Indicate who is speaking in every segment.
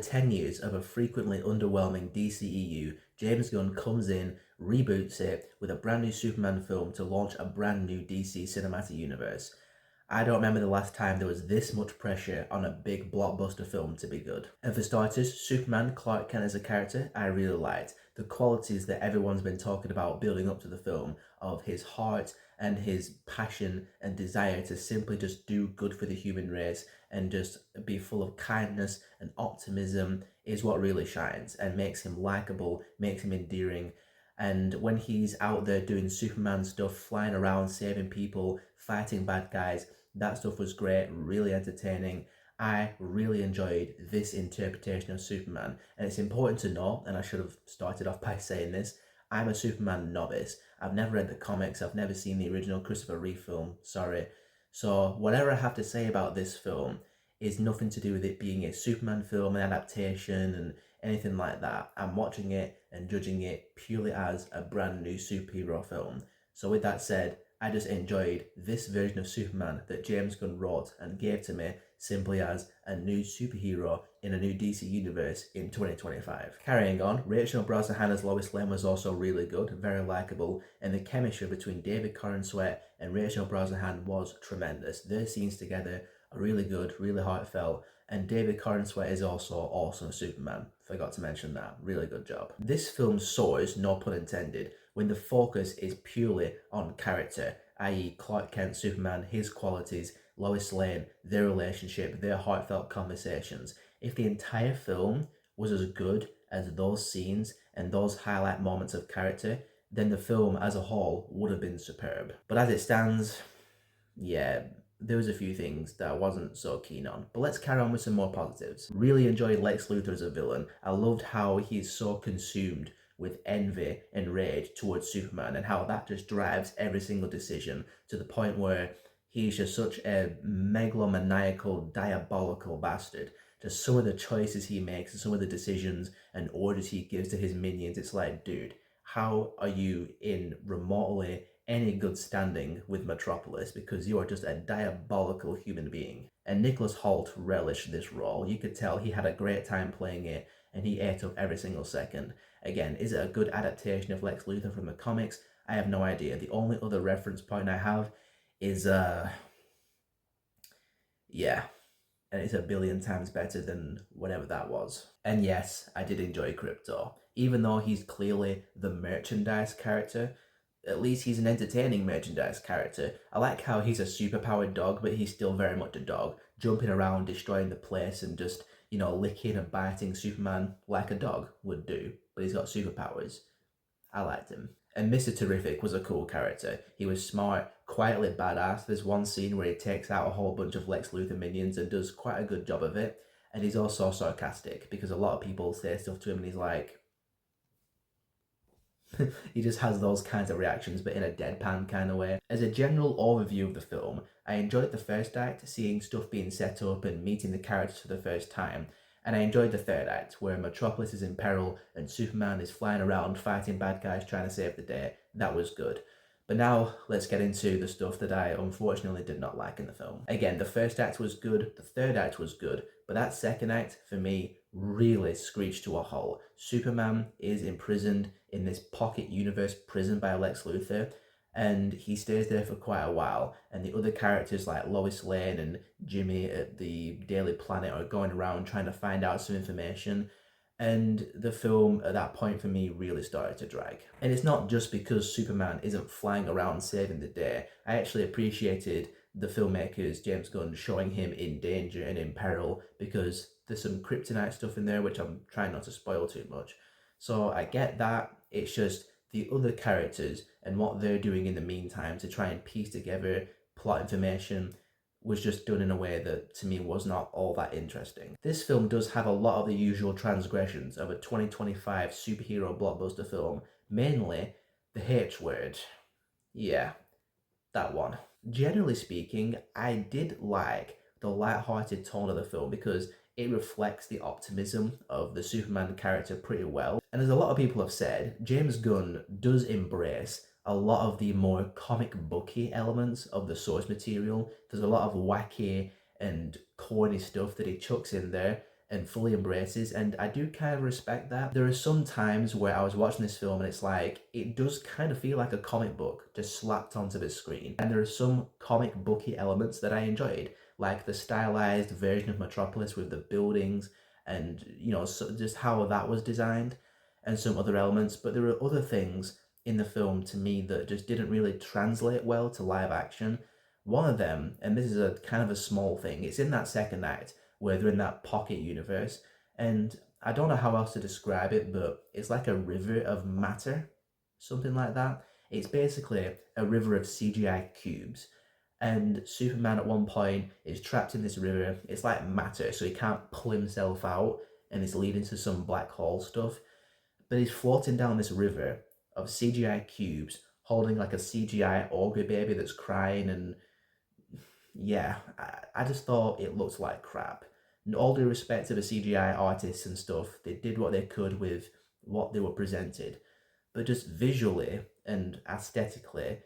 Speaker 1: After 10 years of a frequently underwhelming DCEU, James Gunn comes in, reboots it with a brand new Superman film to launch a brand new DC cinematic universe. I don't remember the last time there was this much pressure on a big blockbuster film to be good. And for starters, Superman Clark Kent as a character, I really liked. The qualities that everyone's been talking about building up to the film, of his heart and his passion and desire to simply just do good for the human race and just be full of kindness and optimism, is what really shines and makes him likable, makes him endearing. And when he's out there doing Superman stuff, flying around, saving people, fighting bad guys, that stuff was great, really entertaining. I really enjoyed this interpretation of Superman. And it's important to know, and I should have started off by saying this, I'm a Superman novice. I've never read the comics, I've never seen the original Christopher Reeve film, sorry. So whatever I have to say about this film is nothing to do with it being a Superman film, an adaptation, and anything like that. I'm watching it and judging it purely as a brand new superhero film. So with that said, I just enjoyed this version of Superman that James Gunn wrote and gave to me simply as a new superhero in a new DC universe in 2025. Carrying on, Rachel Brosnahan as Lois Lane was also really good, very likeable, and the chemistry between David Corenswet and Rachel Brosnahan was tremendous. Their scenes together are really good, really heartfelt, and David Corenswet is also awesome as Superman. Forgot to mention that. Really good job. This film soars, no pun intended, when the focus is purely on character, i.e. Clark Kent, Superman, his qualities, Lois Lane, their relationship, their heartfelt conversations. If the entire film was as good as those scenes and those highlight moments of character, then the film as a whole would have been superb. But as it stands, yeah, there was a few things that I wasn't so keen on. But let's carry on with some more positives. Really enjoyed Lex Luthor as a villain. I loved how he's so consumed with envy and rage towards Superman and how that just drives every single decision to the point where he's just such a megalomaniacal, diabolical bastard. Just some of the choices he makes and some of the decisions and orders he gives to his minions, it's like, dude, how are you in remotely any good standing with Metropolis, because you are just a diabolical human being. And Nicholas Hoult relished this role. You could tell he had a great time playing it and he ate up every single second. Again, is it a good adaptation of Lex Luthor from the comics? I have no idea. The only other reference point I have is, yeah, and it's a billion times better than whatever that was. And yes, I did enjoy Krypto. Even though he's clearly the merchandise character, at least he's an entertaining merchandise character. I like how he's a superpowered dog, but he's still very much a dog, jumping around, destroying the place, and just, licking and biting Superman like a dog would do. But he's got superpowers. I liked him. And Mr. Terrific was a cool character. He was smart, quietly badass. There's one scene where he takes out a whole bunch of Lex Luthor minions and does quite a good job of it. And he's also sarcastic, because a lot of people say stuff to him and he's like, he just has those kinds of reactions, but in a deadpan kind of way. As a general overview of the film, I enjoyed the first act, seeing stuff being set up and meeting the characters for the first time. And I enjoyed the third act, where Metropolis is in peril and Superman is flying around fighting bad guys trying to save the day. That was good. But now, let's get into the stuff that I unfortunately did not like in the film. Again, the first act was good, the third act was good, but that second act, for me, really screeched to a halt. Superman is imprisoned in this pocket universe prison by Lex Luthor, and he stays there for quite a while, and the other characters like Lois Lane and Jimmy at the Daily Planet are going around trying to find out some information, and the film at that point for me really started to drag. And it's not just because Superman isn't flying around saving the day. I actually appreciated the filmmakers, James Gunn, showing him in danger and in peril, because there's some kryptonite stuff in there which I'm trying not to spoil too much. So I get that. It's just the other characters and what they're doing in the meantime to try and piece together plot information was just done in a way that to me was not all that interesting. This film does have a lot of the usual transgressions of a 2025 superhero blockbuster film, mainly the H word. Yeah, that one. Generally speaking, I did like the light-hearted tone of the film because it reflects the optimism of the Superman character pretty well. And as a lot of people have said, James Gunn does embrace a lot of the more comic booky elements of the source material. There's a lot of wacky and corny stuff that he chucks in there, and fully embraces, and I do kind of respect that. There are some times where I was watching this film and it's like, it does kind of feel like a comic book just slapped onto the screen. And there are some comic booky elements that I enjoyed, like the stylized version of Metropolis with the buildings and, you know, so just how that was designed and some other elements. But there are other things in the film to me that just didn't really translate well to live action. One of them, and this is a kind of a small thing, it's in that second act where they're in that pocket universe. And I don't know how else to describe it, but it's like a river of matter, something like that. It's basically a river of CGI cubes. And Superman at one point is trapped in this river. It's like matter, so he can't pull himself out, and it's leading to some black hole stuff. But he's floating down this river of CGI cubes, holding like a CGI ogre baby that's crying, and yeah, I just thought it looked like crap. And all due respect to the CGI artists and stuff, they did what they could with what they were presented, but just visually and aesthetically,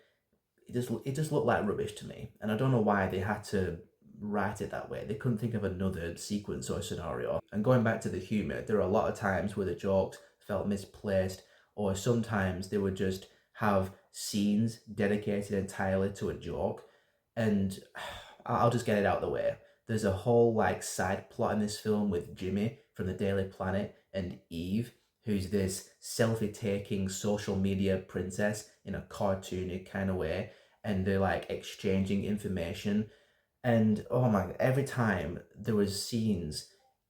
Speaker 1: it just looked like rubbish to me. And I don't know why they had to write it that way. They couldn't think of another sequence or scenario. And going back to the humor, there are a lot of times where the jokes felt misplaced, or sometimes they would just have scenes dedicated entirely to a joke. And I'll just get it out of the way. There's a whole like side plot in this film with Jimmy from the Daily Planet and Eve, who's this selfie-taking social media princess in a cartoony kind of way, and they're like exchanging information. And oh my god, every time there was scenes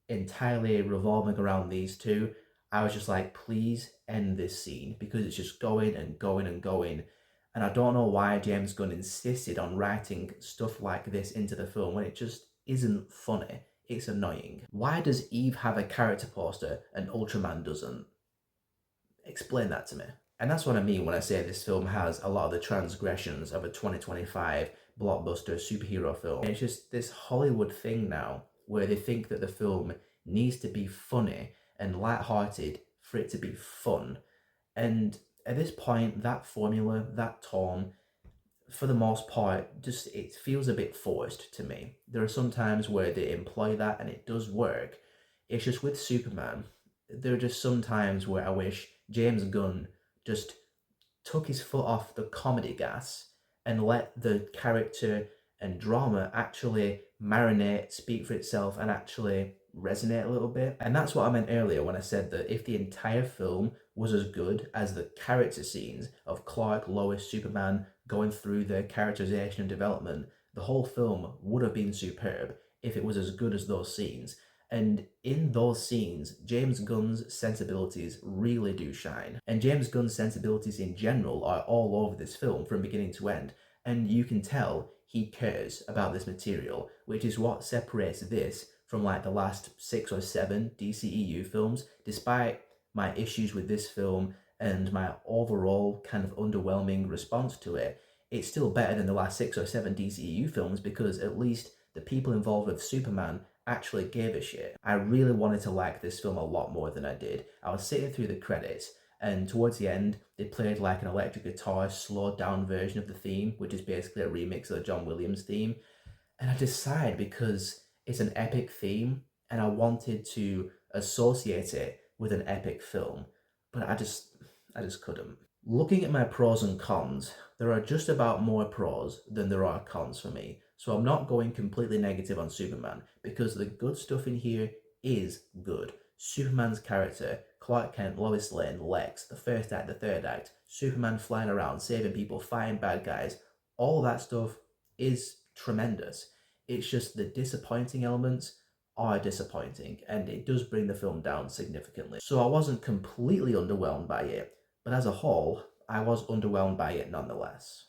Speaker 1: entirely revolving around these two, I was just like, please end this scene, because it's just going and going and going. And I don't know why James Gunn insisted on writing stuff like this into the film when it just isn't funny. It's annoying. Why does Eve have a character poster and Ultraman doesn't? Explain that to me. And that's what I mean when I say this film has a lot of the transgressions of a 2025 blockbuster superhero film. It's just this Hollywood thing now where they think that the film needs to be funny and light-hearted for it to be fun. And at this point, that formula, that tone, for the most part, just it feels a bit forced to me. There are some times where they employ that and it does work. It's just with Superman, there are just some times where I wish James Gunn just took his foot off the comedy gas and let the character and drama actually marinate, speak for itself, and actually resonate a little bit. And that's what I meant earlier when I said that if the entire film was as good as the character scenes of Clark, Lois, Superman going through their characterization and development, the whole film would have been superb if it was as good as those scenes. And in those scenes, James Gunn's sensibilities really do shine. And James Gunn's sensibilities in general are all over this film from beginning to end. And you can tell he cares about this material, which is what separates this from like the last 6 or 7 DCEU films. Despite my issues with this film and my overall kind of underwhelming response to it, it's still better than the last 6 or 7 DCEU films because at least the people involved with Superman actually gave a shit. I really wanted to like this film a lot more than I did. I was sitting through the credits, and towards the end, they played like an electric guitar slowed down version of the theme, which is basically a remix of the John Williams theme. And I just sighed because it's an epic theme, and I wanted to associate it with an epic film, but I just couldn't. Looking at my pros and cons, there are just about more pros than there are cons for me. So I'm not going completely negative on Superman because the good stuff in here is good. Superman's character, Clark Kent, Lois Lane, Lex, the first act, the third act, Superman flying around, saving people, fighting bad guys, all that stuff is tremendous. It's just the disappointing elements are disappointing, and it does bring the film down significantly. So I wasn't completely underwhelmed by it, but as a whole, I was underwhelmed by it nonetheless.